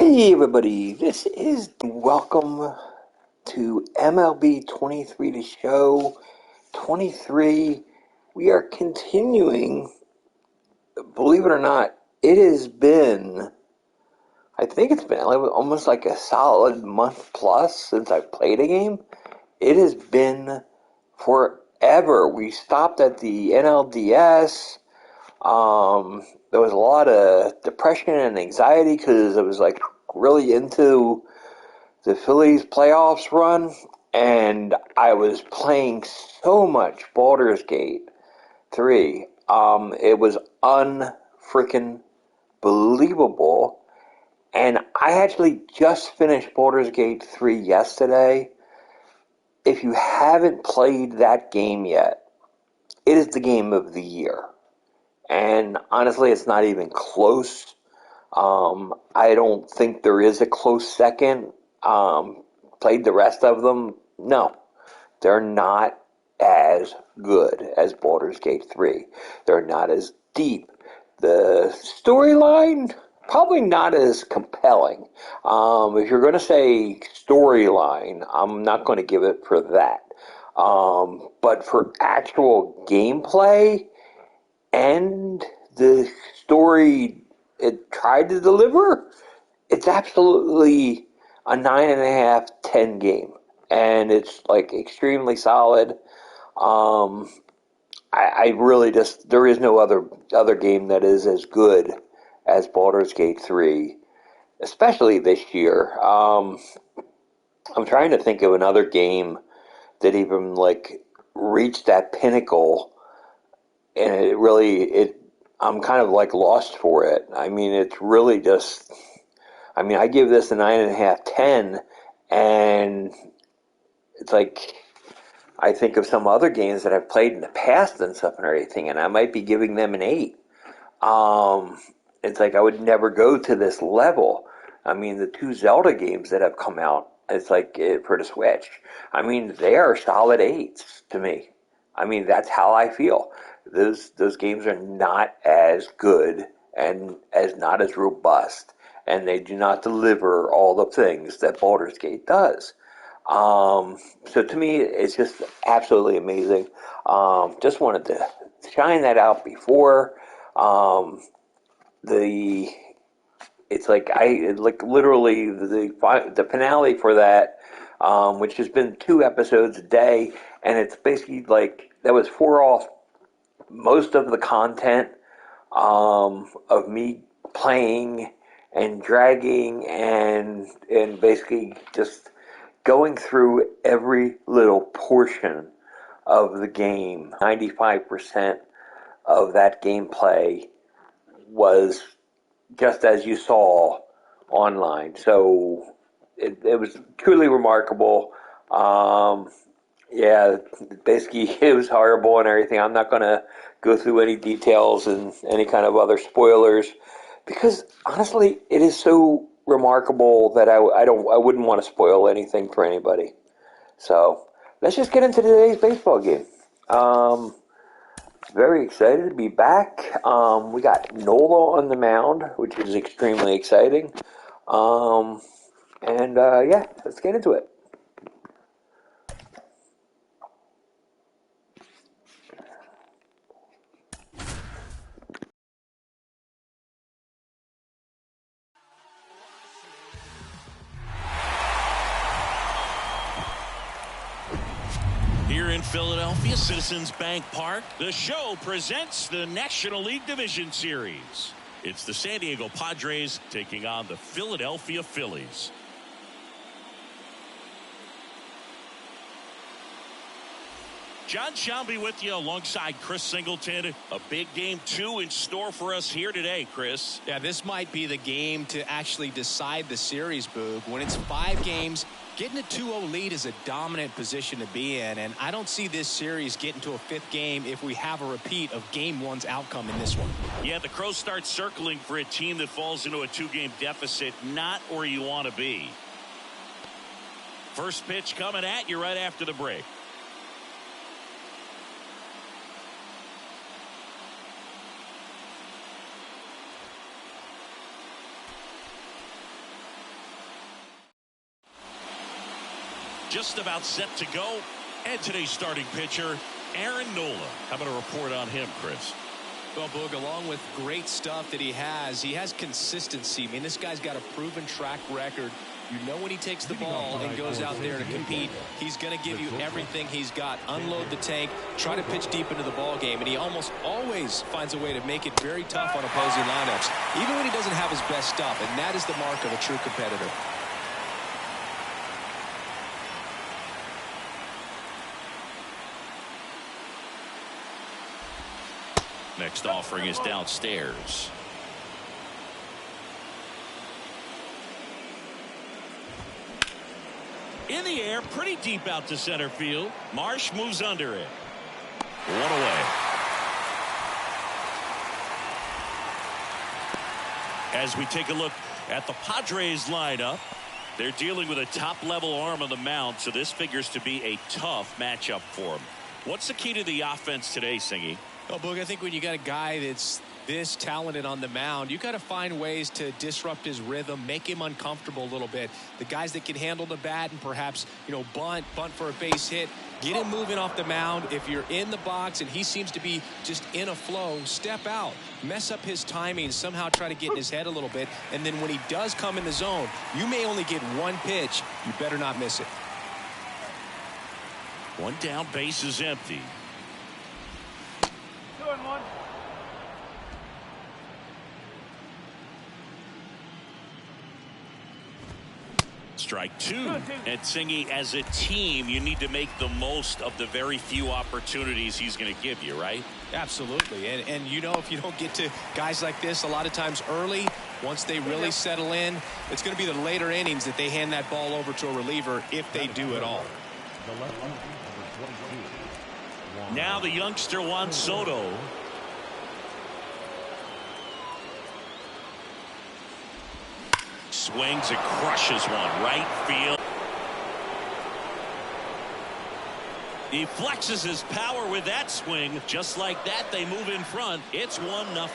Hey everybody, this is welcome to MLB 23, the show 23. We are continuing, believe it or not, it has been, I think it's been almost like a solid month plus since I've played a game. It has been forever. We stopped at the NLDS. There was a lot of depression and anxiety because I was like really into the Phillies playoffs run, and I was playing so much Baldur's Gate 3. It was unfreaking believable, and I actually just finished Baldur's Gate 3 yesterday. If you haven't played that game yet, it is the game of the year. And honestly, it's not even close. I don't think there is a close second. Played the rest of them. No, they're not as good as Baldur's Gate 3. They're not as deep. The storyline, probably not as compelling. If you're going to say storyline, I'm not going to give it for that. But for actual gameplay, and the story it tried to deliver, it's absolutely a 9.5, 10 game. And it's like extremely solid. I really just, there is no other game that is as good as Baldur's Gate 3, especially this year. I'm trying to think of another game that even like reached that pinnacle, and I'm kind of like lost for it. I mean, it's really just, I mean, I give this a 9.5, 10, and it's like I think of some other games that I've played in the past and stuff and everything, and I might be giving them an 8. Um, it's like I would never go to this level. I mean, the two Zelda games that have come out, it's like for the Switch. I mean, they are solid 8s to me. I mean, that's how I feel. Those games are not as good and as not as robust, and they do not deliver all the things that Baldur's Gate does. So to me, it's just absolutely amazing. Just wanted to shine that out before. Um, the it's like like literally the finale for that, which has been 2 episodes a day, and it's basically like that was four off most of the content of me playing and dragging and basically just going through every little portion of the game. 95% of that gameplay was just as you saw online. So it was truly remarkable. Yeah, basically it was horrible and everything. I'm not going to go through any details and any kind of other spoilers because honestly, it is so remarkable that I wouldn't want to spoil anything for anybody. So let's just get into today's baseball game. Um, Very excited to be back. We got Nola on the mound, which is extremely exciting. Um, yeah, let's get into it. Here in Philadelphia, Citizens Bank Park, the show presents the National League Division Series. It's the San Diego Padres taking on the Philadelphia Phillies. John Shelby with you alongside Chris Singleton. A big game 2 in store for us here today, Chris. Yeah, this might be the game to actually decide the series, Boog. When it's 5 games, getting a 2-0 lead is a dominant position to be in, and I don't see this series getting to a 5th game if we have a repeat of Game 1's outcome in this one. Yeah, the Crows start circling for a team that falls into a 2-game deficit, not where you want to be. First pitch coming at you right after the break. just about set to go. And today's starting pitcher, Aaron Nola. How about a report on him, Chris? Well, Boog, along with great stuff that he has consistency. I mean, this guy's got a proven track record. You know when he takes the ball and goes out there to compete, he's going to give you everything he's got. Unload the tank, try to pitch deep into the ball game, and he almost always finds a way to make it very tough on opposing lineups, even when he doesn't have his best stuff, and that is the mark of a true competitor. Next offering is downstairs. In the air, pretty deep out to center field. Marsh moves under it. One away. As we take a look at the Padres lineup, they're dealing with a top-level arm on the mound, so this figures to be a tough matchup for them. What's the key to the offense today, Singy? Well, Boog, I think when you got a guy that's this talented on the mound, you got to find ways to disrupt his rhythm, make him uncomfortable a little bit. The guys that can handle the bat and perhaps, bunt for a base hit, get him moving off the mound. If you're in the box and he seems to be just in a flow, step out, mess up his timing, somehow try to get in his head a little bit. And then when he does come in the zone, you may only get one pitch. You better not miss it. One down, base is empty. 2-1. Strike two. And Singy, as a team, you need to make the most of the very few opportunities he's going to give you, right? Absolutely. And if you don't get to guys like this a lot of times early, once they really settle in, it's going to be the later innings that they hand that ball over to a reliever if they do at all. Now the youngster Juan Soto. Swings and crushes one right field. He flexes his power with that swing. Just like that, they move in front. It's 1-0.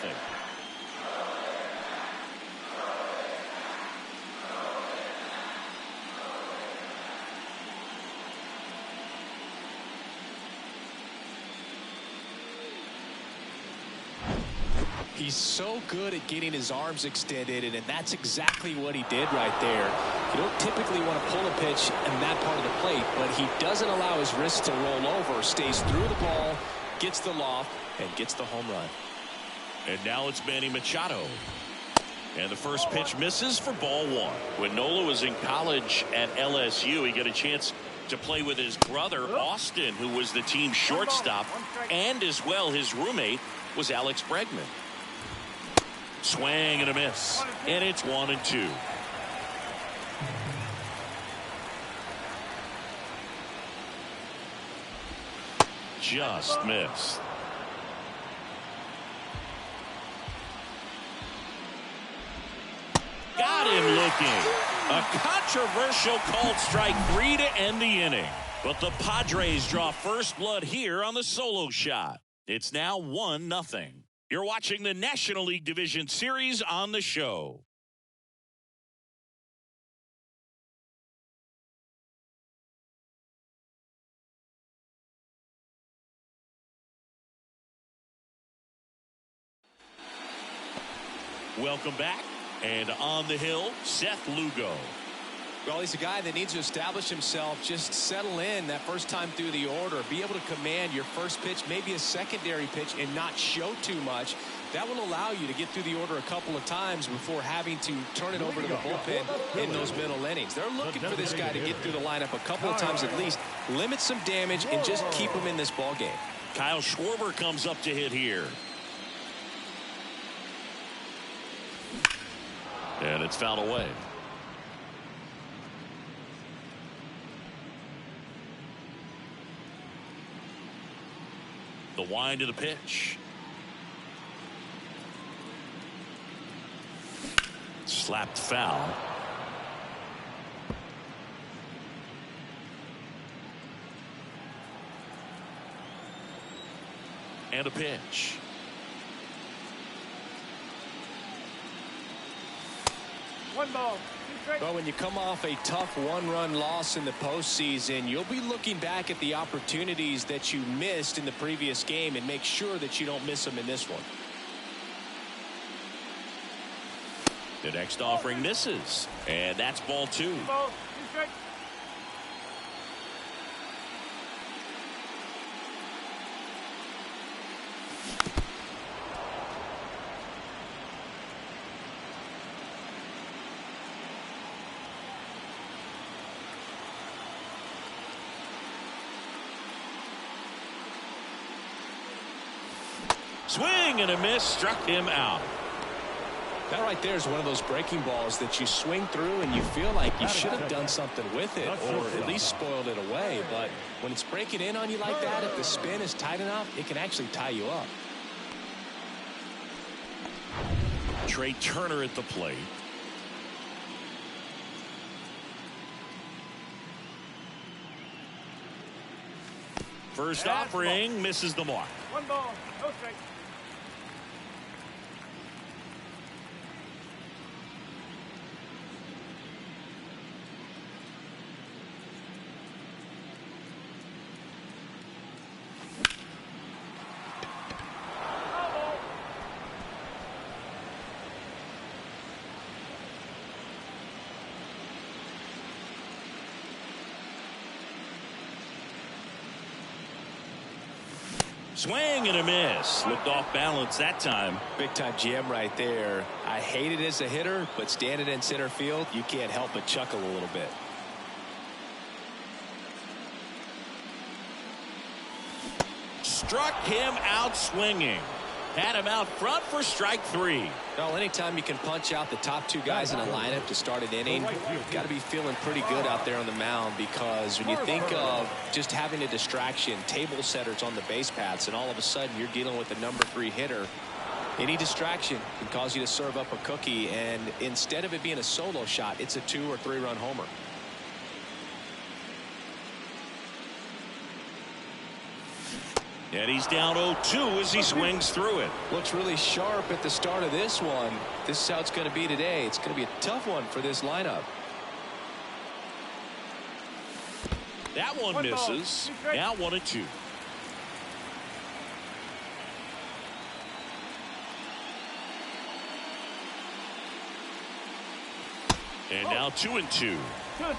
He's so good at getting his arms extended, and that's exactly what he did right there. You don't typically want to pull a pitch in that part of the plate, but he doesn't allow his wrist to roll over, stays through the ball, gets the loft, and gets the home run. And now it's Manny Machado. And the first pitch misses for ball one. When Nola was in college at LSU, he got a chance to play with his brother, Austin, who was the team shortstop, and as well his roommate was Alex Bregman. Swing and a miss, and it's 1-2. Just missed. Got him looking. A controversial called strike 3 to end the inning. But the Padres draw first blood here on the solo shot. It's now 1-0. You're watching the National League Division Series on the show. Welcome back. And on the hill, Seth Lugo. Well, he's a guy that needs to establish himself, just settle in that first time through the order, be able to command your first pitch, maybe a secondary pitch, and not show too much. That will allow you to get through the order a couple of times before having to turn it over to the bullpen in those middle innings. They're looking for this guy to get through the lineup a couple of times at least, limit some damage, and just keep him in this ball game. Kyle Schwarber comes up to hit here. And it's fouled away. The wind of the pitch. Slapped foul. And a pitch. One ball, 2 Well, when you come off a tough one-run loss in the postseason, you'll be looking back at the opportunities that you missed in the previous game and make sure that you don't miss them in this one. The next offering misses, and that's ball 2. Swing and a miss, struck him out. That right there is one of those breaking balls that you swing through and you feel like you should have done something with it or at least spoiled it away. But when it's breaking in on you like that, if the spin is tight enough, it can actually tie you up. Trey Turner at the plate. First offering misses the mark. 1 ball, no strike. Swing and a miss. Looked off balance that time. Big time jam right there. I hate it as a hitter, but standing in center field, you can't help but chuckle a little bit. Struck him out swinging. Had him out front for strike 3. Well, anytime you can punch out the top 2 guys in a lineup to start an inning, you've got to be feeling pretty good out there on the mound, because when you think of just having a distraction, table setters on the base paths, and all of a sudden you're dealing with a number 3 hitter, any distraction can cause you to serve up a cookie, and instead of it being a solo shot, it's a 2 or 3 run homer. And he's down 0-2 as he swings through it. Looks really sharp at the start of this one. This is how it's going to be today. It's going to be a tough one for this lineup. That one misses. Now 1-2. And now 2-2. 2-2.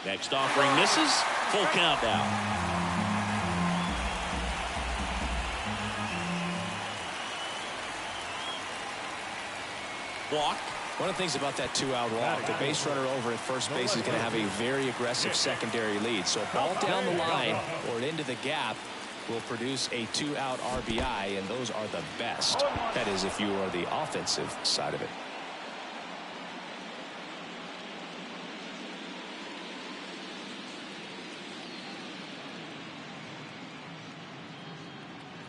Next offering misses. Full count now. Walk. One of the things about that 2-out walk, the base runner over at first base is going to have a very aggressive secondary lead. So a ball down the line or into the gap will produce a 2-out RBI, and those are the best. That is, if you are the offensive side of it.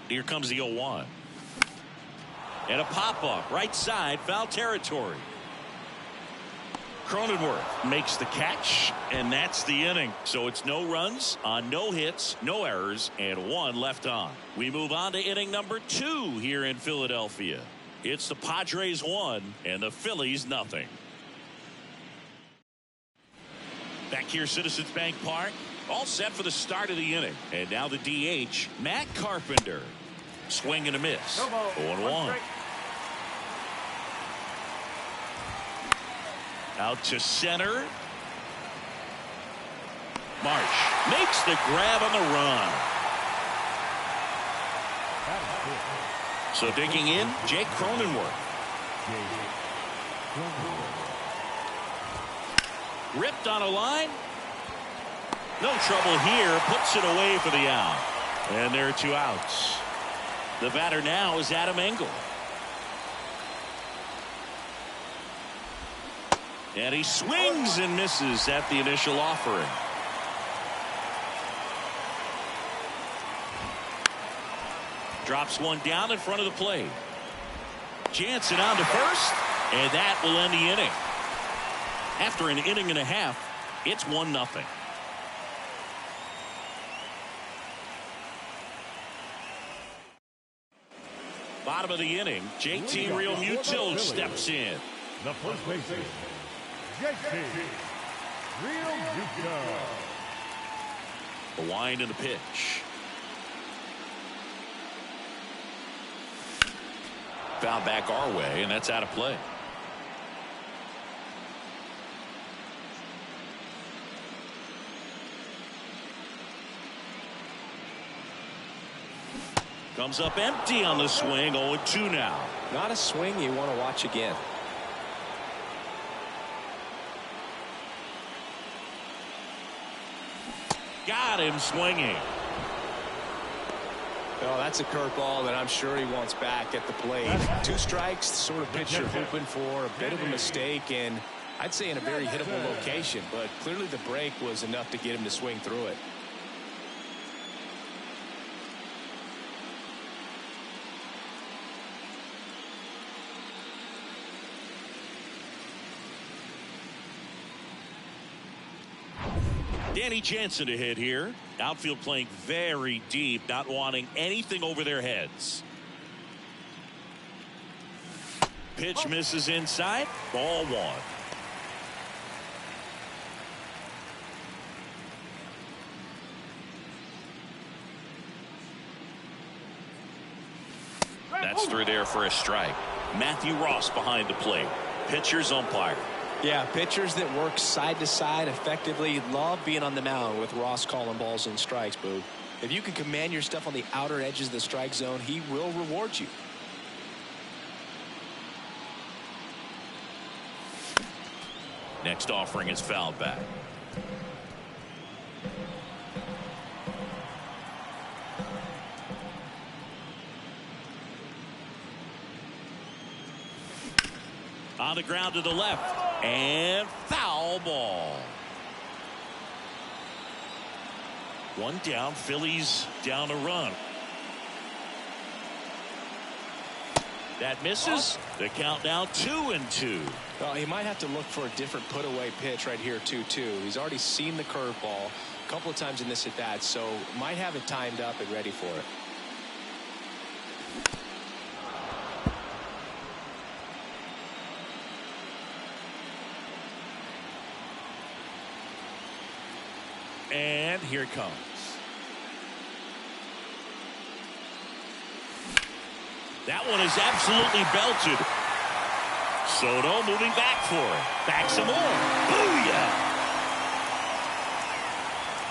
Here comes the 0-1. And a pop-up, right side, foul territory. Cronenworth makes the catch, and that's the inning. So it's no runs on no hits, no errors, and 1 left on. We move on to inning number 2 here in Philadelphia. It's the Padres 1 and the Phillies nothing. Back here, Citizens Bank Park, all set for the start of the inning. And now the DH, Matt Carpenter. Swing and a miss. 0-1. Out to center. Marsh makes the grab on the run. So digging in, Jake Cronenworth. Ripped on a line. No trouble here. Puts it away for the out. And there are 2 outs. The batter now is Adam Engel. And he swings and misses at the initial offering. Drops one down in front of the plate. Jansen on to first, and that will end the inning. After an inning and a half, it's 1-0. Bottom of the inning, JT Realmuto steps in. The first baseman, JT Realmuto. The wind and the pitch. Foul back our way, and that's out of play. Comes up empty on the swing. 0-2 now. Not a swing you want to watch again. Got him swinging. Oh, that's a curveball that I'm sure he wants back at the plate. 2 strikes, the sort of pitch you're hoping for. A bit of a mistake, and I'd say in a very hittable location. But clearly the break was enough to get him to swing through it. Danny Jansen to hit here. Outfield playing very deep, not wanting anything over their heads. Pitch misses inside. Ball 1. That's through there for a strike. Matthew Ross behind the plate. Pitcher's umpire. Yeah, pitchers that work side to side effectively love being on the mound with Ross calling balls and strikes, Boo. If you can command your stuff on the outer edges of the strike zone, he will reward you. Next offering is fouled back. On the ground to the left. And foul ball. 1 down. Phillies down a run. That misses. The count now 2-2. Well, he might have to look for a different put away pitch right here 2-2. He's already seen the curveball a couple of times in this at bat, so might have it timed up and ready for it. And here it comes. That one is absolutely belted. Soto moving back for it. Back some more. Booyah!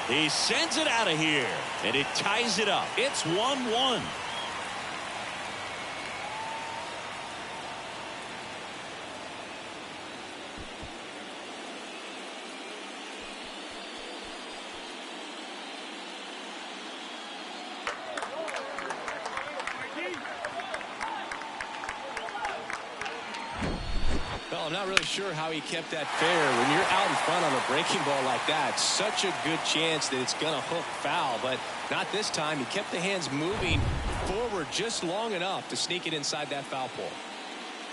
He sends it out of here, and it ties it up. It's 1-1. Well, I'm not really sure how he kept that fair. When you're out in front on a breaking ball like that, such a good chance that it's going to hook foul, but not this time. He kept the hands moving forward just long enough to sneak it inside that foul pole.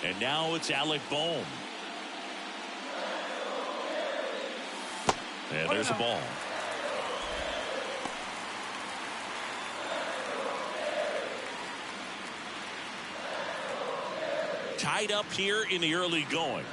And now it's Alec Bohm. And there's a ball. Tied up here in the early going.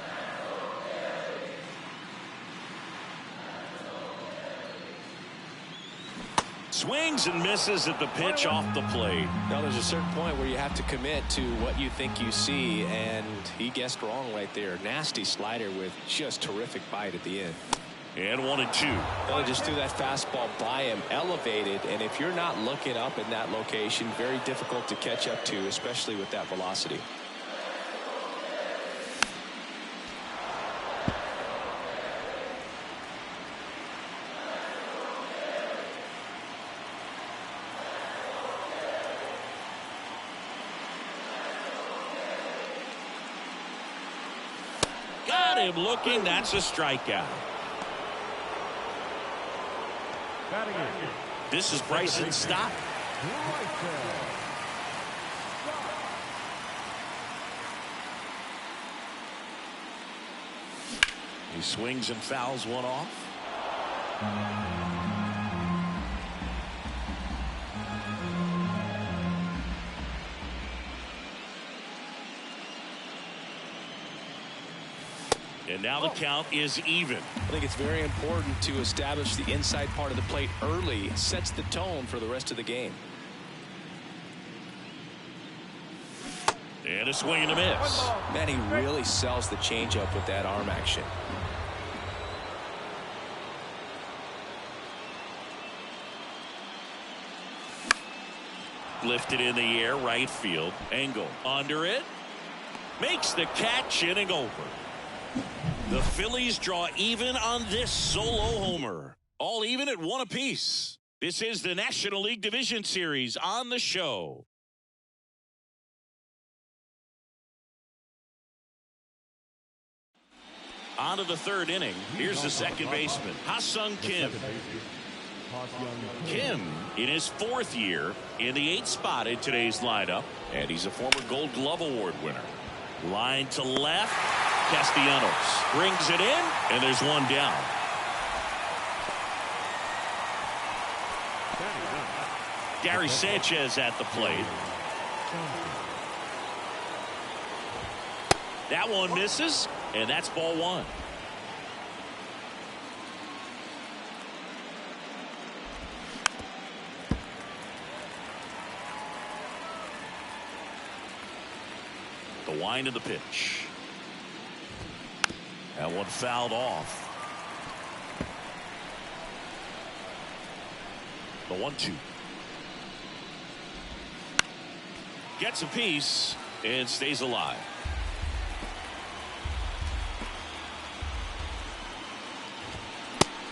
Swings and misses at the pitch off the plate. Now there's a certain point where you have to commit to what you think you see, and he guessed wrong right there. Nasty slider with just terrific bite at the end. And 1-2. Well, just threw that fastball by him, elevated, and if you're not looking up in that location, very difficult to catch up to, especially with that velocity. Got him looking. That's a strikeout. This is Bryson Stott. He swings and fouls one off. And now the count is even. I think it's very important to establish the inside part of the plate early. Sets the tone for the rest of the game. And a swing and a miss. Man, he really sells the changeup with that arm action. Lifted in the air, right field. Engel under it. Makes the catch, inning over. The Phillies draw even on this solo homer. All even at 1 apiece. This is the National League Division Series on the show. On to the 3rd inning. Here's the second baseman, Ha-Sung Kim. Kim in his 4th year in the 8th spot in today's lineup, and he's a former Gold Glove Award winner. Line to left. Castellanos brings it in, and there's one down. Gary Sanchez at the plate. That one misses, and that's ball 1. The wind of the pitch. That one fouled off. The 1-2. Gets a piece and stays alive.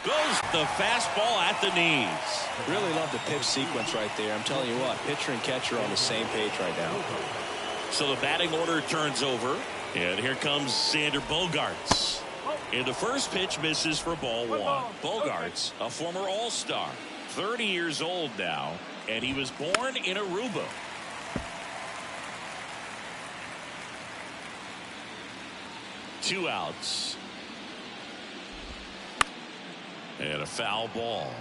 Goes the fastball at the knees. Really love the pitch sequence right there. I'm telling you what, pitcher and catcher are on the same page right now. So the batting order turns over, and here comes Xander Bogaerts. And the first pitch misses for ball 1. Bogaerts, a former All-Star, 30 years old now, and he was born in Aruba. Two outs. And a foul ball.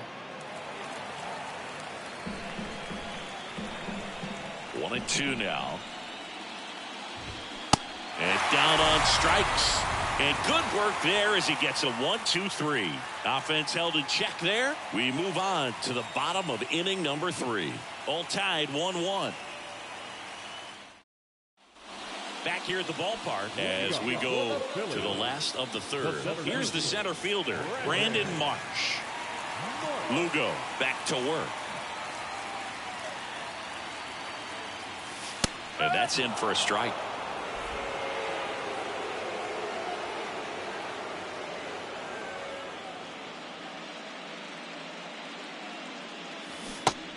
1-2 now. And down on strikes. And good work there as he gets a 1-2-3. Offense held in check there. We move on to the bottom of inning number 3. All tied 1-1. Back here at the ballpark as we go to the last of the 3rd. Here's the center fielder, Brandon Marsh. Lugo back to work. And that's in for a strike.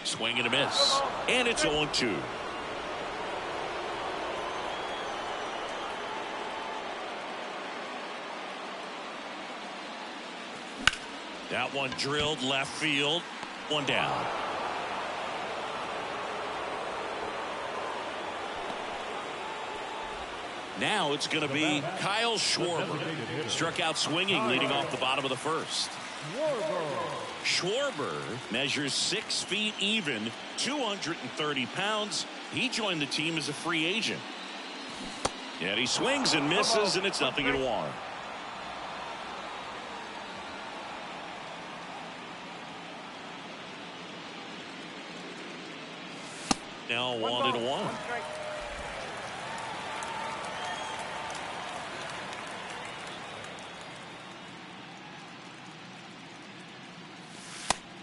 Swing and a miss. And it's 0-2. That one drilled left field. One down. Now it's going to be Kyle Schwarber. Struck out swinging leading off the bottom of the 1st. Schwarber measures 6 feet even, 230 pounds. He joined the team as a free agent. And he swings and misses, and it's 0-1. Now 1-1.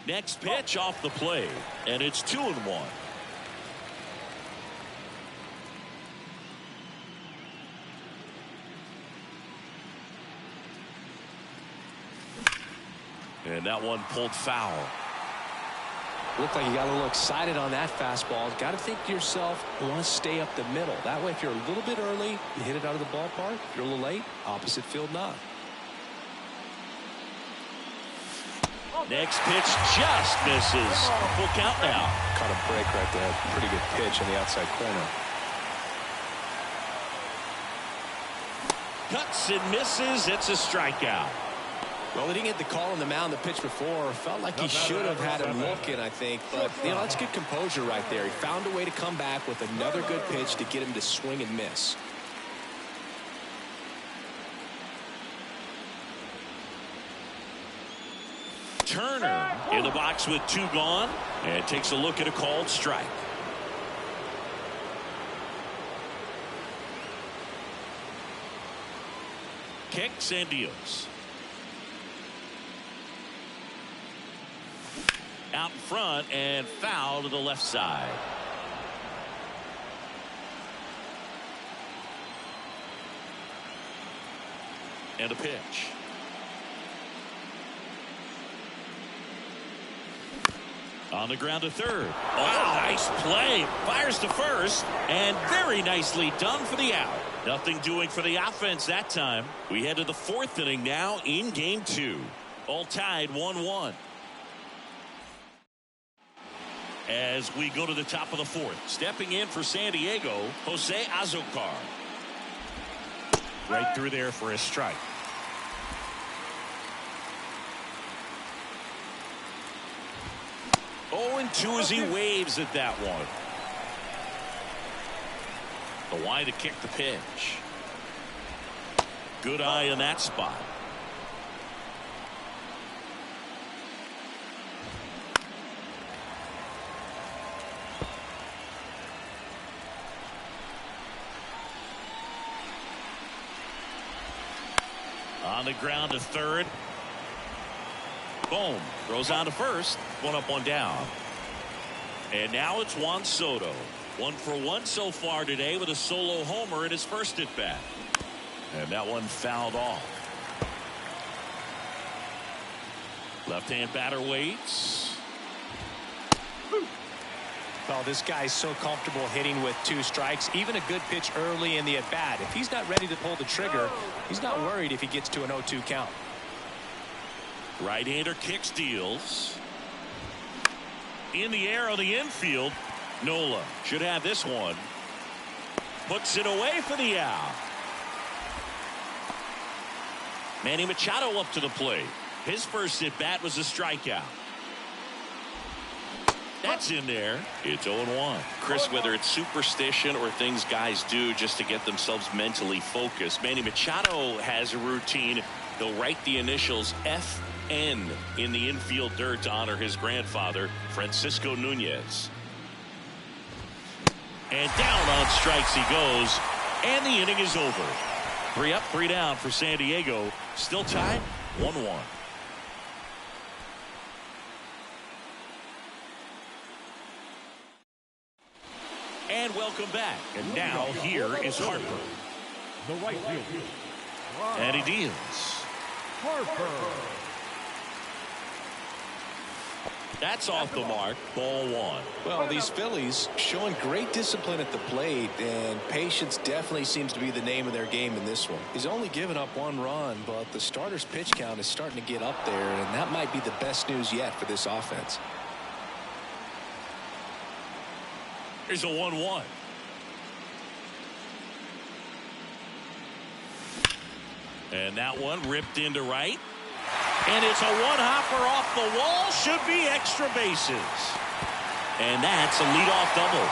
Next pitch off the plate, and it's 2-1. And that one pulled foul. Looked like you got a little excited on that fastball. Got to think to yourself, you want to stay up the middle. That way, if you're a little bit early, you hit it out of the ballpark. If you're a little late, opposite field knock. Next pitch just misses. Full count now. Caught a break right there. Pretty good pitch in the outside corner. Cuts and misses. It's a strikeout. Well, he didn't get the call on the mound the pitch before. Felt like he should have had him looking, I think. But, you know, that's good composure right there. He found a way to come back with another good pitch to get him to swing and miss. Turner in the box with 2 gone and takes a look at a called strike. Kicks and deals. Out in front and foul to the left side. And a pitch. On the ground to third. Wow, nice play. Fires to first. And very nicely done for the out. Nothing doing for the offense that time. We head to the 4th inning now in game 2. All tied 1-1. As we go to the top of the 4th. Stepping in for San Diego, Jose Azocar. Right through there for a strike. 0-2 as he waves at that one. The wide to kick the pitch. Good eye in that spot. On the ground to third. Boom. Throws on to first. 1 up, 1 down. And now it's Juan Soto. 1 for 1 so far today with a solo homer in his first at bat. And that one fouled off. Left-hand batter waits. Well, this guy's so comfortable hitting with 2 strikes. Even a good pitch early in the at-bat. If he's not ready to pull the trigger, he's not worried if he gets to an 0-2 count. Right-hander kicks, deals. In the air on the infield. Nola should have this one. Puts it away for the out. Manny Machado up to the plate. His first at bat was a strikeout. That's in there. It's 0-1. Chris, whether it's superstition or things guys do just to get themselves mentally focused, Manny Machado has a routine. He'll write the initials FN in the infield dirt to honor his grandfather, Francisco Nunez. And down on strikes he goes. And the inning is over. 3 up, 3 down for San Diego. Still tied 1-1. And welcome back. And now here is Harper. The right field. And he deals. Harper. That's off the mark. Ball 1. Well, these Phillies showing great discipline at the plate, and patience definitely seems to be the name of their game in this one. He's only given up 1 run, but the starter's pitch count is starting to get up there, and that might be the best news yet for this offense. Here's a 1-1. And that one ripped into right. And it's a 1-hopper off the wall. Should be extra bases. And that's a leadoff double.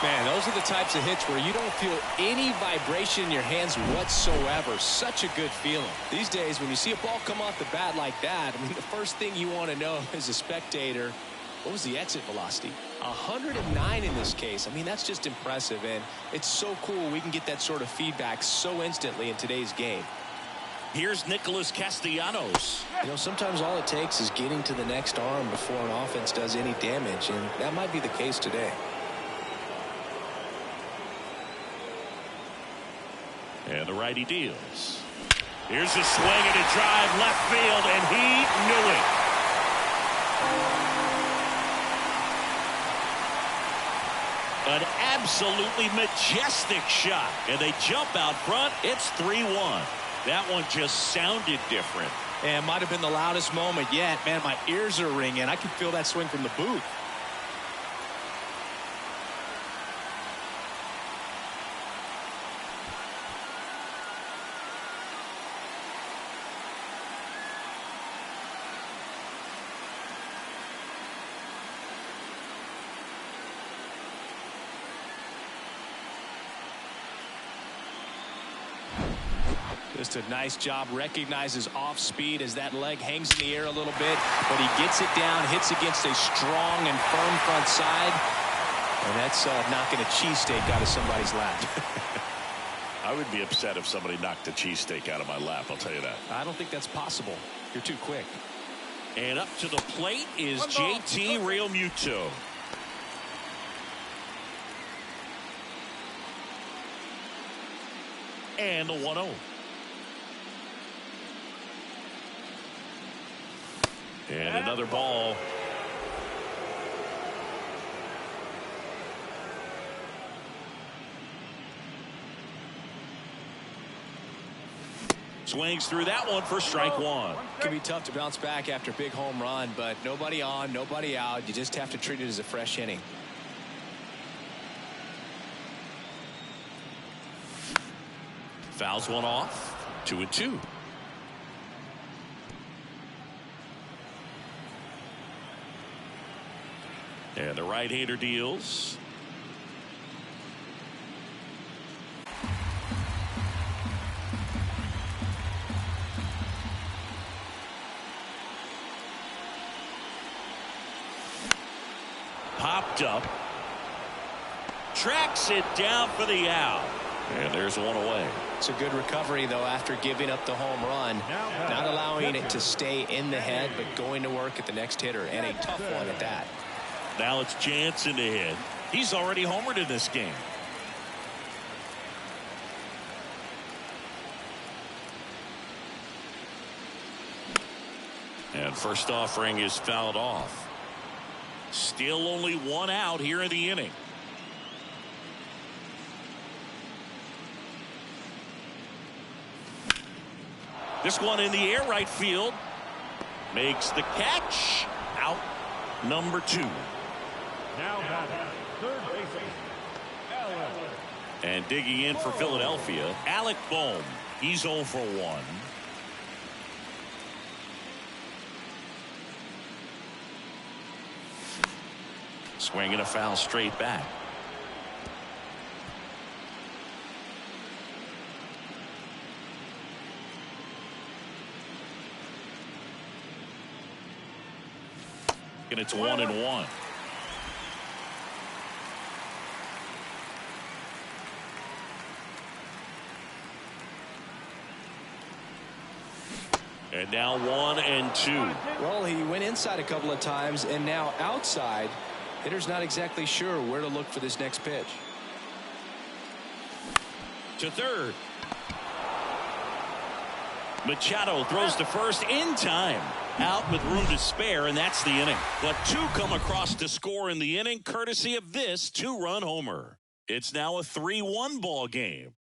Man, those are the types of hits where you don't feel any vibration in your hands whatsoever. Such a good feeling. These days, when you see a ball come off the bat like that, I mean, the first thing you want to know as a spectator, what was the exit velocity? 109 in this case. I mean, that's just impressive, and it's so cool we can get that sort of feedback so instantly in today's game. Here's Nicholas Castellanos. You know, sometimes all it takes is getting to the next arm before an offense does any damage, and that might be the case today. And the righty deals. Here's a swing and a drive left field, and he knew it. An absolutely majestic shot, and they jump out front. It's 3-1. That one just sounded different. And might have been the loudest moment yet. Man, my ears are ringing. I can feel that swing from the booth. Just a nice job. Recognizes off speed as that leg hangs in the air a little bit, but he gets it down, hits against a strong and firm front side, and that's knocking a cheesesteak out of somebody's lap. I would be upset if somebody knocked a cheesesteak out of my lap, I'll tell you that. I don't think that's possible. You're too quick. And up to the plate is JT Realmuto. And the 1-0. And another ball. Swings through that one for strike one. It can be tough to bounce back after a big home run, but nobody on, nobody out. You just have to treat it as a fresh inning. Fouls one off. 2-2. And the right-hander deals. Popped up. Tracks it down for the out. And there's one away. It's a good recovery, though, after giving up the home run. Not allowing it to stay in the head, but going to work at the next hitter, and a tough one at that. Now it's Jansen to hit. He's already homered in this game. And first offering is fouled off. Still only one out here in the inning. This one in the air, right field. Makes the catch. Out number 2. Now batting, third baseman, Allen. And digging in for Philadelphia, Alec Bohm. He's 0 for 1. Swinging a foul straight back. And it's 1-1. And now 1-2. Well, he went inside a couple of times, and now outside. Hitter's not exactly sure where to look for this next pitch. To third. Machado throws to first in time. Out with room to spare, and that's the inning. But 2 come across to score in the inning, courtesy of this 2-run homer. It's now a 3-1 ball game.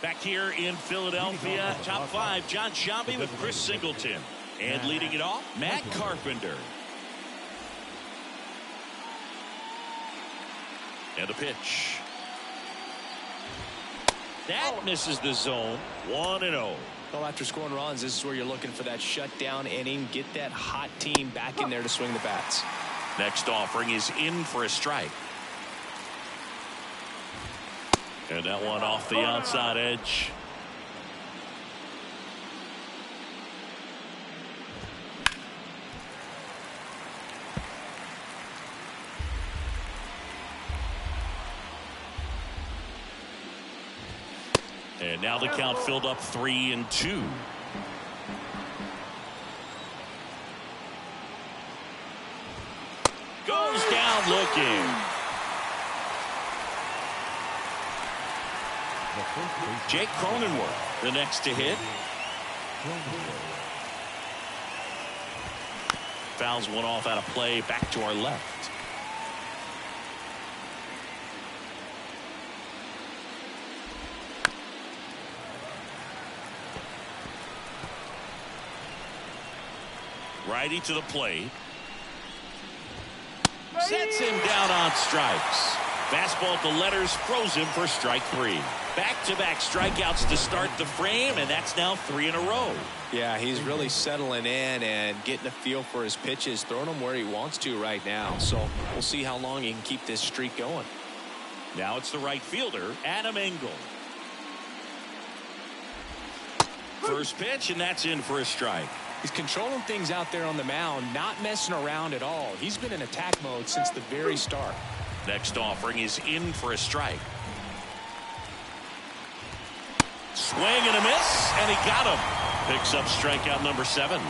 Back here in Philadelphia, top 5, John Sciambi with Chris Singleton. And leading it off, Matt Carpenter. And a pitch. That misses the zone. 1-0. Well, after scoring runs, this is where you're looking for that shutdown inning. Get that hot team back in there to swing the bats. Next offering is in for a strike. And that one off the outside edge. And now the count filled up 3-2. Goes down looking. Jake Cronenworth, the next to hit. Fouls one off out of play, back to our left. Righty to the plate. Sets him down on strikes. Fastball at the letters, throws him for strike 3. Back-to-back strikeouts to start the frame, and that's now 3 in a row. Yeah, he's really settling in and getting a feel for his pitches, throwing them where he wants to right now. So we'll see how long he can keep this streak going. Now it's the right fielder, Adam Engel. First pitch, and that's in for a strike. He's controlling things out there on the mound, not messing around at all. He's been in attack mode since the very start. Next offering is in for a strike. Swing and a miss, and he got him. Picks up strikeout number 7.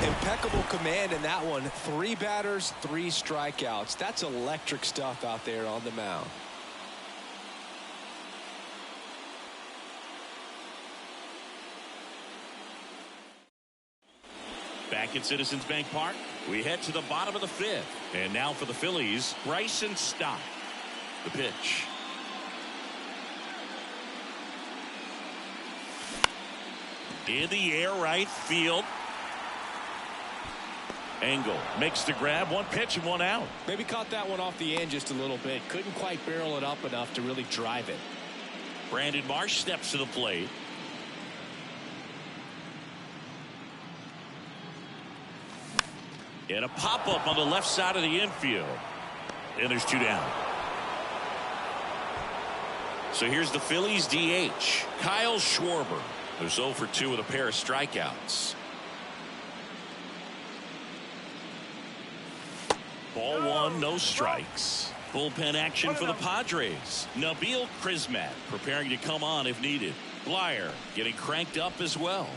Impeccable command in that one. 3 batters, 3 strikeouts. That's electric stuff out there on the mound. Back at Citizens Bank Park, we head to the bottom of the 5th. And now for the Phillies, Bryson Stott. The pitch. In the air, right field. Engel makes the grab. 1 pitch and 1 out. Maybe caught that one off the end just a little bit. Couldn't quite barrel it up enough to really drive it. Brandon Marsh steps to the plate. And a pop-up on the left side of the infield. And there's 2 down. So here's the Phillies DH, Kyle Schwarber. They're 0 for 2 with a pair of strikeouts. Ball 1, no strikes. Bullpen action for the Padres. Nabil Krismat preparing to come on if needed. Blyer getting cranked up as well.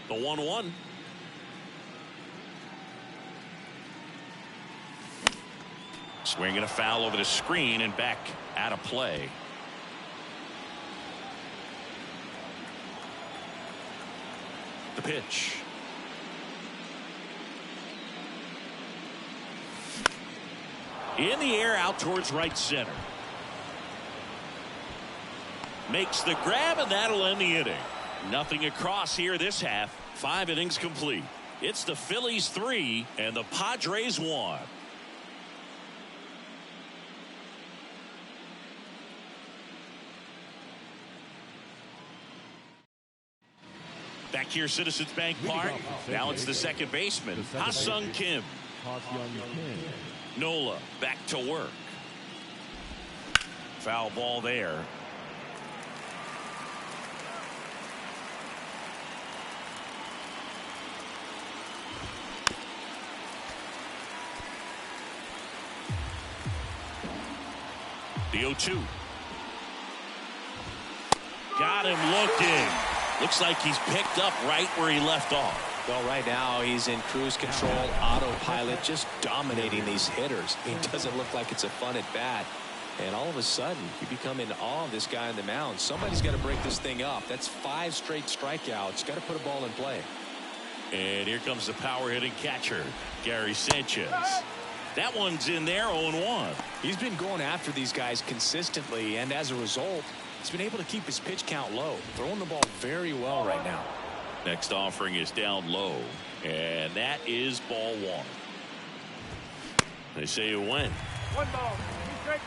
The 1-1. Swinging a foul over the screen and back out of play. The pitch. In the air out towards right center. Makes the grab, and that'll end the inning. Nothing across here this half. 5 innings complete. It's the Phillies 3 and the Padres 1. Back here, Citizens Bank Park. Now it's the second baseman, Ha-Sung Kim. Nola back to work. Foul ball there. The 0-2. Got him looking. Looks like he's picked up right where he left off. Well, right now he's in cruise control, autopilot, just dominating these hitters. It doesn't look like it's a fun at bat. And all of a sudden, you become in awe of this guy on the mound. Somebody's got to break this thing up. That's 5 straight strikeouts. Got to put a ball in play. And here comes the power hitting catcher, Gary Sanchez. That one's in there, 0-1. He's been going after these guys consistently, and as a result, he's been able to keep his pitch count low, throwing the ball very well right now. Next offering is down low, and that is ball 1. They say you win. 1 ball. Strike.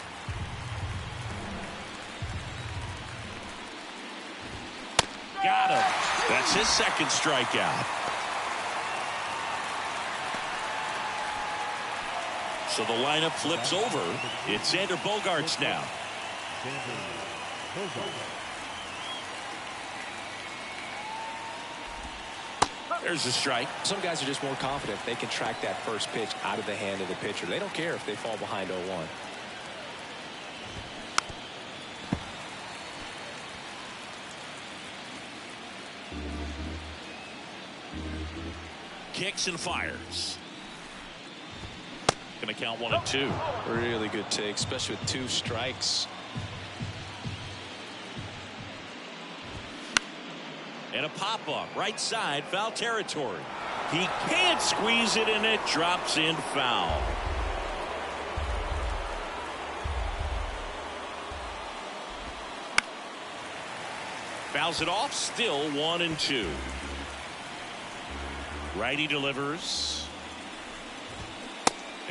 Got him. That's his second strikeout. So the lineup flips over. It's Xander Bogaerts now. There's the strike. Some guys are just more confident they can track that first pitch out of the hand of the pitcher. They don't care if they fall behind 0-1. Kicks and fires. Going to count 1 and 2. Really good take, especially with 2 strikes. And a pop-up, right side, foul territory. He can't squeeze it, and it drops in foul. Fouls it off. Still 1-2. Righty delivers.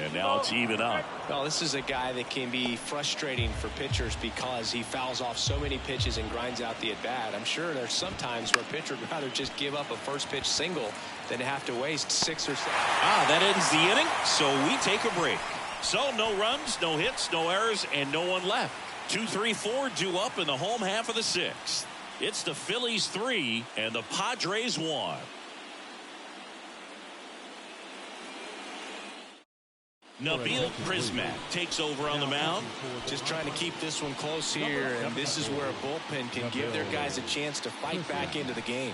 And now it's even up. Well, this is a guy that can be frustrating for pitchers because he fouls off so many pitches and grinds out the at-bat. I'm sure there's some times where a pitcher would rather just give up a first pitch single than have to waste 6 or 7. That ends the inning, so we take a break. So no runs, no hits, no errors, and no one left. 2, 3, 4 due up in the home half of the 6th. It's the Phillies 3 and the Padres 1. Nabil Prismac takes over on the mound. Just trying to keep this one close here, and this is where a bullpen can give their guys a chance to fight back into the game.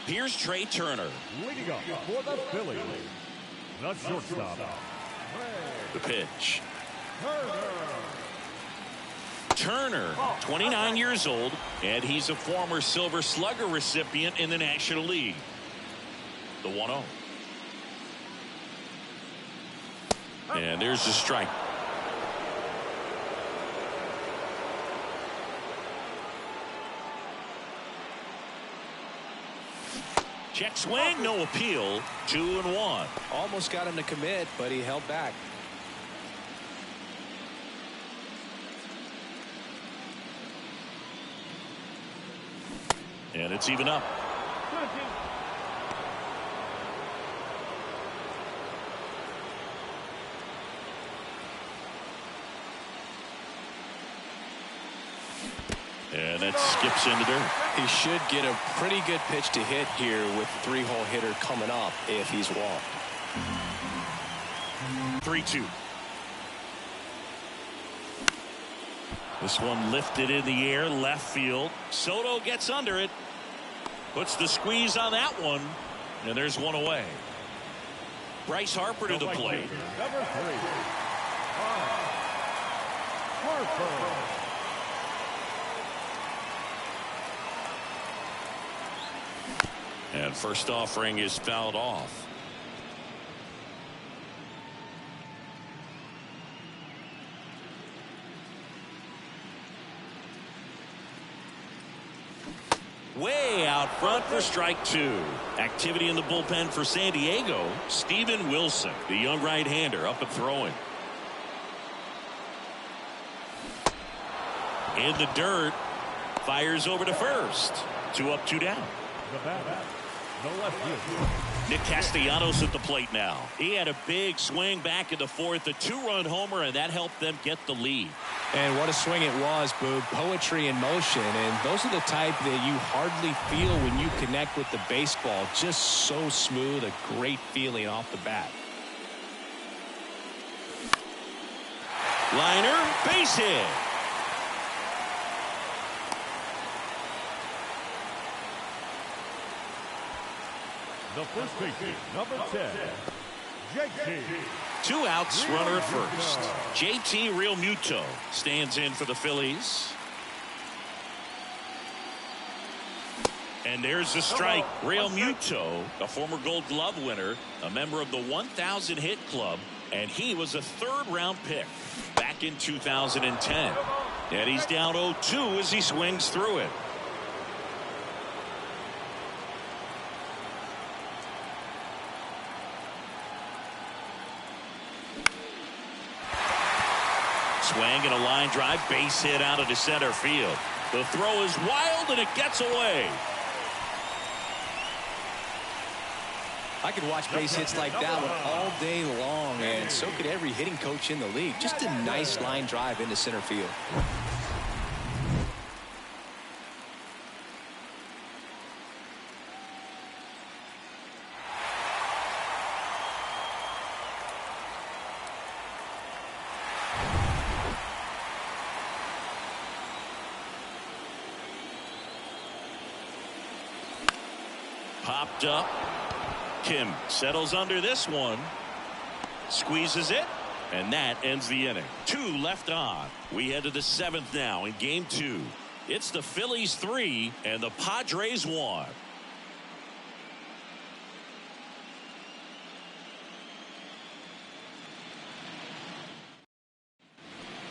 Here's Trey Turner. Leading up for the Phillies, the shortstop. The pitch. Turner, 29 years old, and he's a former Silver Slugger recipient in the National League. The 1-0. And there's the strike. Check swing, no appeal. 2-1. Almost got him to commit, but he held back. And it's even up. And that skips into dirt. He should get a pretty good pitch to hit here with 3-hole hitter coming up if he's walked. 3-2. This one lifted in the air, left field. Soto gets under it. Puts the squeeze on that one. And there's one away. Bryce Harper to the plate. Number 3. Harper. And first offering is fouled off. Way out front for strike 2. Activity in the bullpen for San Diego. Steven Wilson, the young right-hander, up and throwing. In the dirt. Fires over to first. 2 up, 2 down. Nick Castellanos at the plate now. He had a big swing back in the 4th, a 2-run homer, and that helped them get the lead. And what a swing it was, Boog. Poetry in motion, and those are the type that you hardly feel when you connect with the baseball. Just so smooth, a great feeling off the bat. Liner, base hit. The first baseman, number 10, JT. 2 outs, runner at first. JT Realmuto stands in for the Phillies. And there's the strike. Realmuto, a former Gold Glove winner, a member of the 1,000 hit club, and he was a 3rd-round pick back in 2010. And he's down 0-2 as he swings through it. Swing and a line drive, base hit out into center field. The throw is wild and it gets away. I could watch base hits like that one all day long, and so could every hitting coach in the league. Just a nice line drive into center field. Popped up. Kim settles under this one. Squeezes it. And that ends the inning. 2 left on. We head to the 7th now in game 2. It's the Phillies 3 and the Padres 1.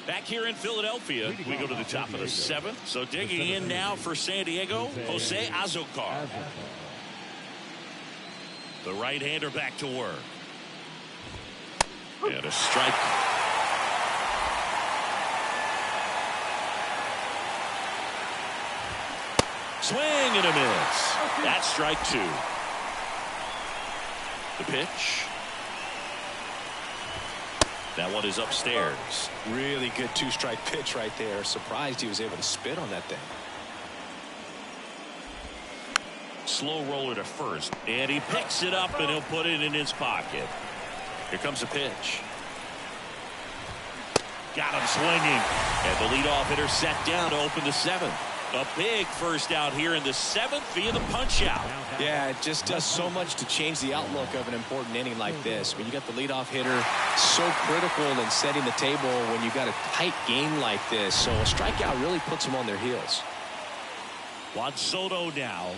Back here in Philadelphia, we go to the top of the 7th. So digging in now for San Diego, Jose Azocar. The right-hander back to work. And a strike. Swing and a miss. That's strike 2. The pitch. That one is upstairs. Really good 2-strike pitch right there. Surprised he was able to spit on that thing. Slow roller to first. And he picks it up and he'll put it in his pocket. Here comes the pitch. Got him swinging. And the leadoff hitter set down to open the 7th. A big first out here in the 7th via the punch out. Yeah, it just does so much to change the outlook of an important inning like this. When you got the leadoff hitter so critical in setting the table when you got a tight game like this. So a strikeout really puts them on their heels. Juan Soto now.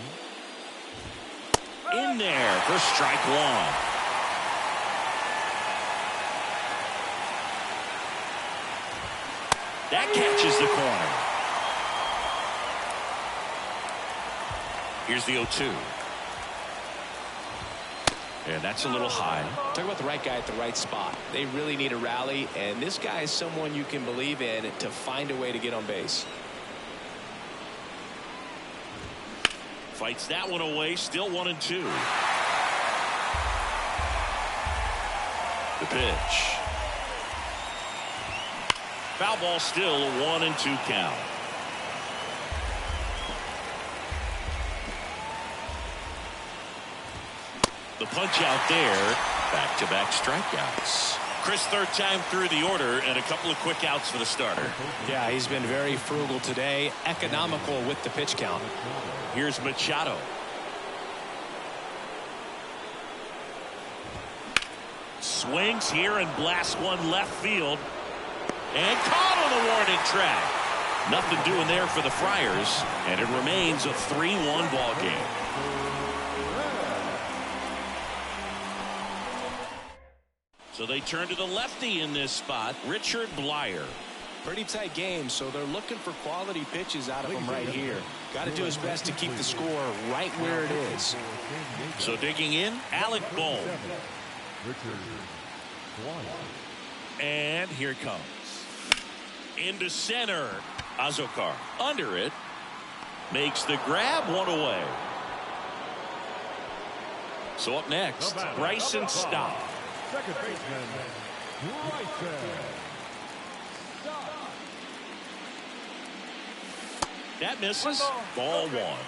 In there for strike 1. That catches the corner. Here's the 0-2. And that's a little high. Talk about the right guy at the right spot. They really need a rally, and this guy is someone you can believe in to find a way to get on base. Fights that one away, still 1-2. The pitch. Foul ball, still a 1-2 count. The punch out there. Back-to-back strikeouts. Chris, third time through the order and a couple of quick outs for the starter. Yeah, he's been very frugal today. Economical with the pitch count. Here's Machado. Swings here and blasts one left field. And caught on the warning track. Nothing doing there for the Friars. And it remains a 3-1 ball game. So they turn to the lefty in this spot, Richard Blyer. Pretty tight game, so they're looking for quality pitches out of him right here. Got to do his best to keep the score right where it is. So digging in, Alec Bohm. And here it comes. Into center. Azocar under it. Makes the grab, one away. So up next, Bryson Stott. Second baseman, Bryson. That misses. Ball 1.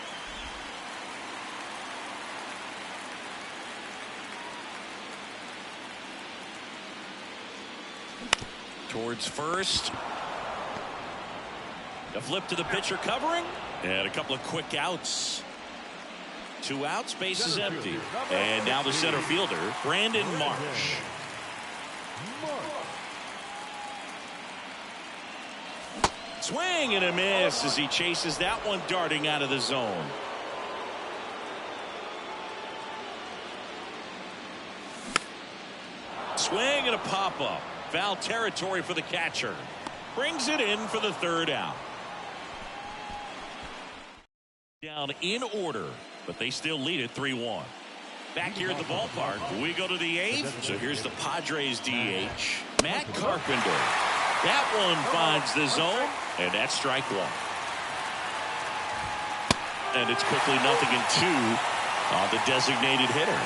Towards first. A flip to the pitcher covering. And a couple of quick outs. 2 outs, base is empty. And now the center fielder, Brandon Marsh. Swing and a miss as he chases that one darting out of the zone. Swing and a pop-up. Foul territory for the catcher. Brings it in for the 3rd out. Down in order, but they still lead it 3-1. Back here at the ballpark, we go to the 8th. So here's the Padres DH, Matt Carpenter. That one finds the zone, and that's strike 1. And it's quickly 0-2 on the designated hitter.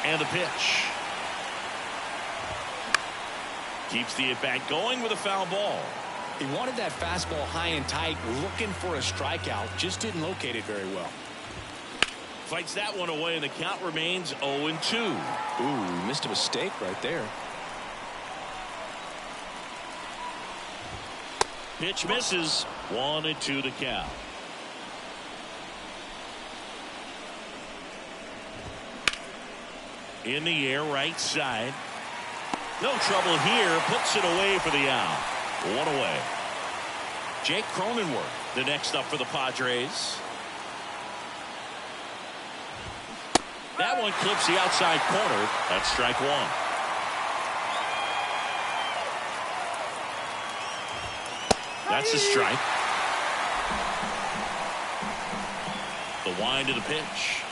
And the pitch. Keeps the at-bat going with a foul ball. He wanted that fastball high and tight, looking for a strikeout. Just didn't locate it very well. Fights that one away, and the count remains 0-2. Ooh, missed a mistake right there. Pitch misses. 1-2 the count. In the air, right side. No trouble here. Puts it away for the out. 1 away. Jake Cronenworth, the next up for the Padres. That one clips the outside corner. That's strike 1. That's a strike. The wind of the pitch.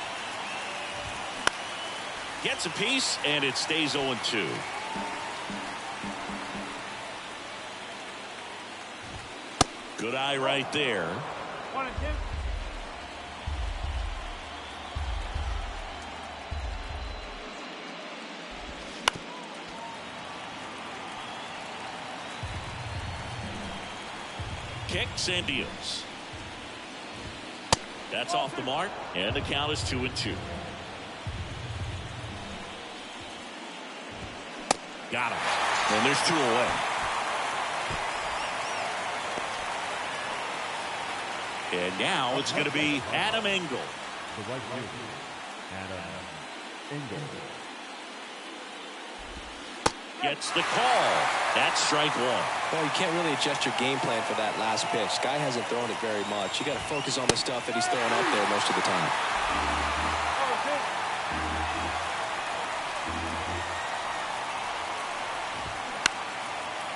Gets a piece, and it stays 0-2. Good eye right there. 1-2. Kicks and deals. That's off the mark, and the count is 2-2. Got him. And there's 2 away. And now it's going to be Adam Engel. The right fielder, Adam Engel. Gets the call. That's strike 1. Well, you can't really adjust your game plan for that last pitch. Guy hasn't thrown it very much. You got to focus on the stuff that he's throwing up there most of the time.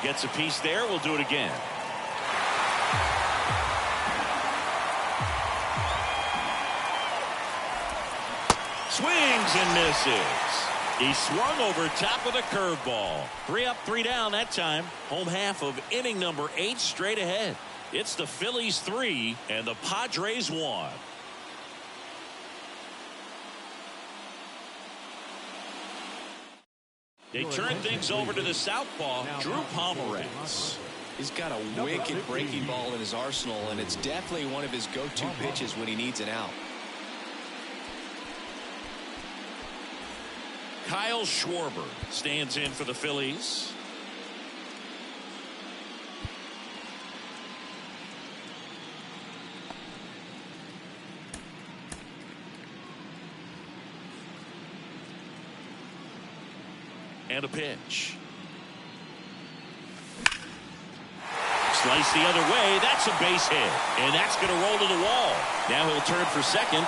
Gets a piece there. We'll do it again. Swings and misses. He swung over top of the curveball. 3 up, 3 down that time. Home half of inning number 8 straight ahead. It's the Phillies 3 and the Padres 1. They turn things over to the southpaw, Drew Pomeranz. He's got a wicked breaking ball in his arsenal, and it's definitely one of his go-to pitches when he needs an out. Kyle Schwarber stands in for the Phillies. And a pitch. Slice the other way. That's a base hit. And that's going to roll to the wall. Now he'll turn for second.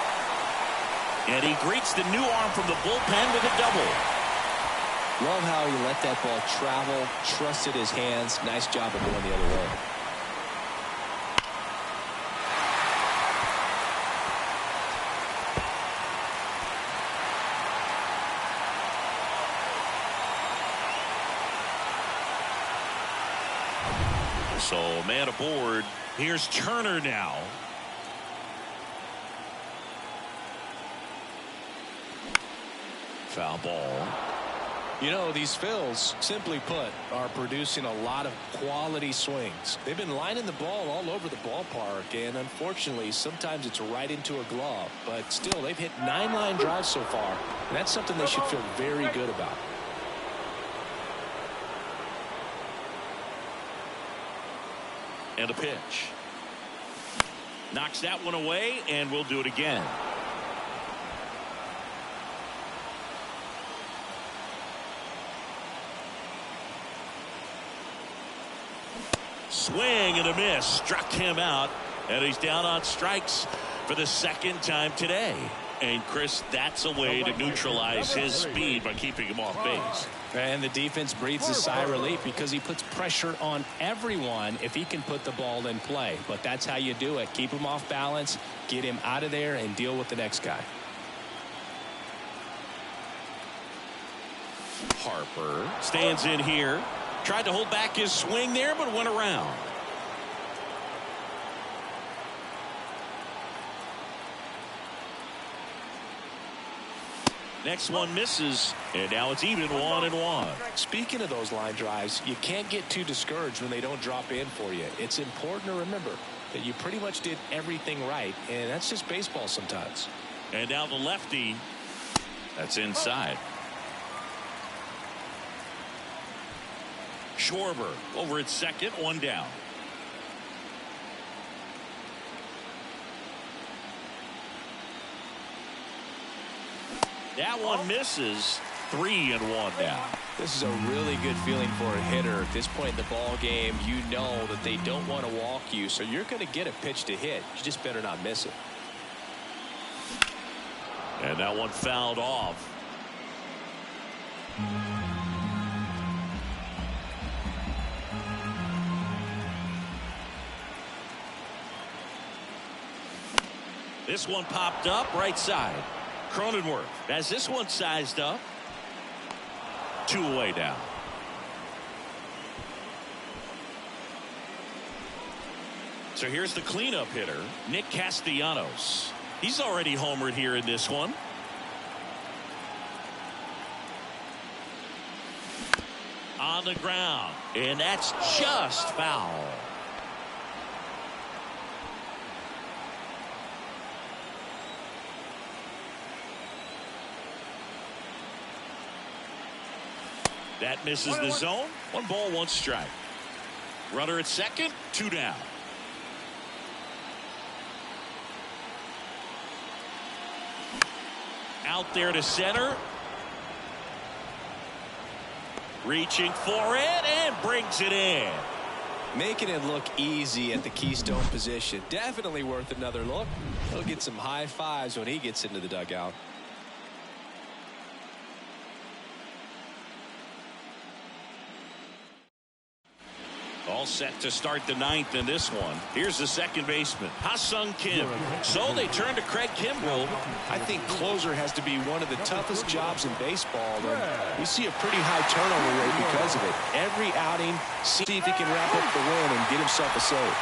And he greets the new arm from the bullpen with a double. Love how he let that ball travel, trusted his hands. Nice job of going the other way. So man aboard. Here's Turner now. Foul ball. You know, these Phils, simply put, are producing a lot of quality swings. They've been lining the ball all over the ballpark, and unfortunately, sometimes it's right into a glove. But still, they've hit 9 line drives so far, and that's something they should feel very good about. And a pitch. Knocks that one away, and we'll do it again. Swing and a miss. Struck him out, and he's down on strikes for the second time today. And Chris, that's a way to neutralize his speed by keeping him off base. And the defense breathes a sigh of relief because he puts pressure on everyone if he can put the ball in play. But that's how you do it. Keep him off balance, get him out of there, and deal with the next guy. Harper stands in here. Tried to hold back his swing there, but went around. Next one misses, and now it's even 1-1. Speaking of those line drives, you can't get too discouraged when they don't drop in for you. It's important to remember that you pretty much did everything right, and that's just baseball sometimes. And now the lefty. That's inside. Schwarber over at second, 1 down. That one misses. 3-1 now. This is a really good feeling for a hitter. At this point in the ball game, you know that they don't want to walk you, so you're going to get a pitch to hit. You just better not miss it. And that one fouled off. This one popped up right side. Cronenworth has this one sized up. 2 away now. So here's the cleanup hitter, Nick Castellanos. He's already homered here in this one. On the ground, and that's just foul. That misses the zone. 1 ball, 1 strike. Runner at second, 2 down. Out there to center. Reaching for it and brings it in. Making it look easy at the keystone position. Definitely worth another look. He'll get some high fives when he gets into the dugout. All set to start the 9th in this one. Here's the second baseman, Ha-Sung Kim. So they turn to Craig Kimbrell. I think closer has to be one of the toughest jobs in baseball. And we see a pretty high turnover rate because of it. Every outing, see if he can wrap up the win and get himself a save.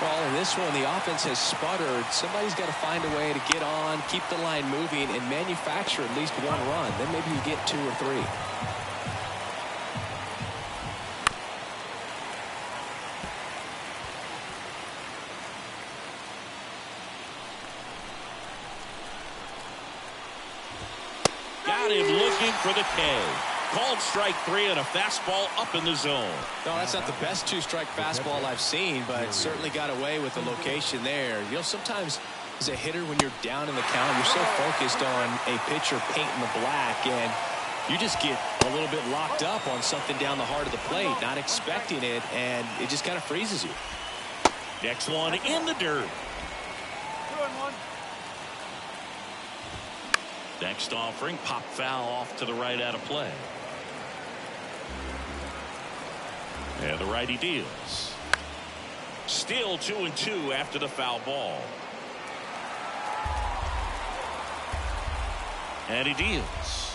Well, in this one, the offense has sputtered. Somebody's got to find a way to get on, keep the line moving, and manufacture at least 1 run. Then maybe you get 2 or 3. Got him looking for the K. Called strike 3 and a fastball up in the zone. No, that's not the best 2-strike fastball I've seen, but certainly got away with the location there. You know, sometimes as a hitter, when you're down in the count, you're so focused on a pitcher painting the black, and you just get a little bit locked up on something down the heart of the plate, not expecting it, and it just kind of freezes you. Next one in the dirt. Next offering, pop foul off to the right out of play. And the righty deals. Still 2-2 after the foul ball. And he deals.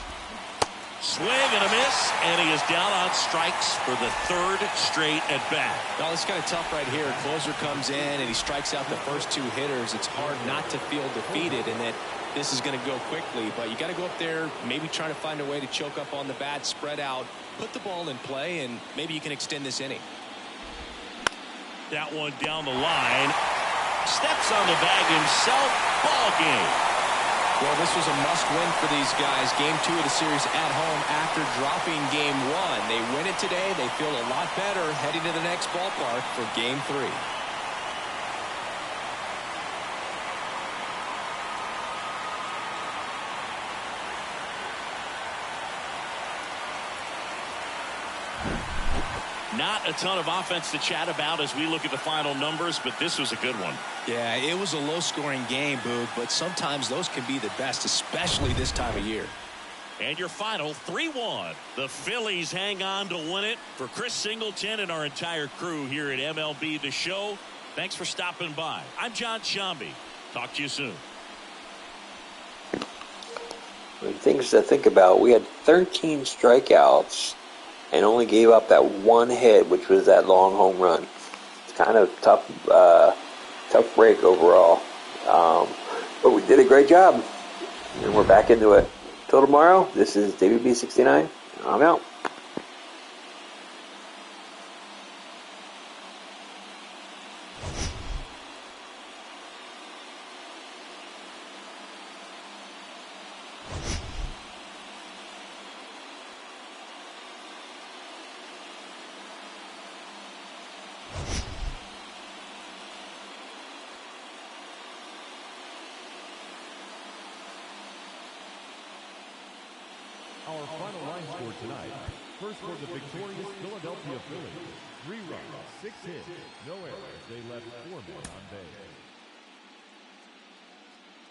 Swing and a miss, and he is down on strikes for the 3rd straight at bat. No, it's kind of tough right here. A closer comes in and he strikes out the first 2 hitters. It's hard not to feel defeated and that this is going to go quickly, but you got to go up there, maybe trying to find a way to choke up on the bat, spread out, put the ball in play, and maybe you can extend this inning. That one down the line. Steps on the bag himself. Ball game. Well, this was a must-win for these guys. Game 2 of the series at home after dropping Game 1. They win it today. They feel a lot better heading to the next ballpark for Game 3. Not a ton of offense to chat about as we look at the final numbers, but this was a good one. Yeah, it was a low-scoring game, Boog, but sometimes those can be the best, especially this time of year. And your final 3-1. The Phillies hang on to win it. For Chris Singleton and our entire crew here at MLB The Show, thanks for stopping by. I'm John Shambi. Talk to you soon. Things to think about. We had 13 strikeouts and only gave up that 1 hit, which was that long home run. It's kind of tough break overall. But we did a great job, and we're back into it. Till tomorrow, this is WB69. I'm out. Our final line score tonight. First for the victorious Philadelphia Phillies. 3 runs, 6 hits, no errors. They left 4 men on base.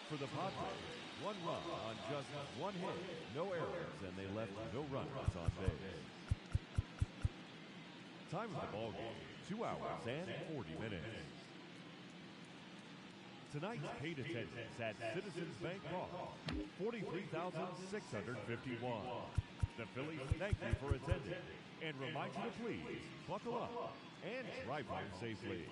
For the Padres, 1 run on just 1 hit, no errors, and they left no runners on base. Time of the ball game, 2 hours and 40 minutes. Tonight's paid attendance at Citizens Bank Park, 43,651. The Phillies thank you for attending and remind you to please buckle up and drive home safely.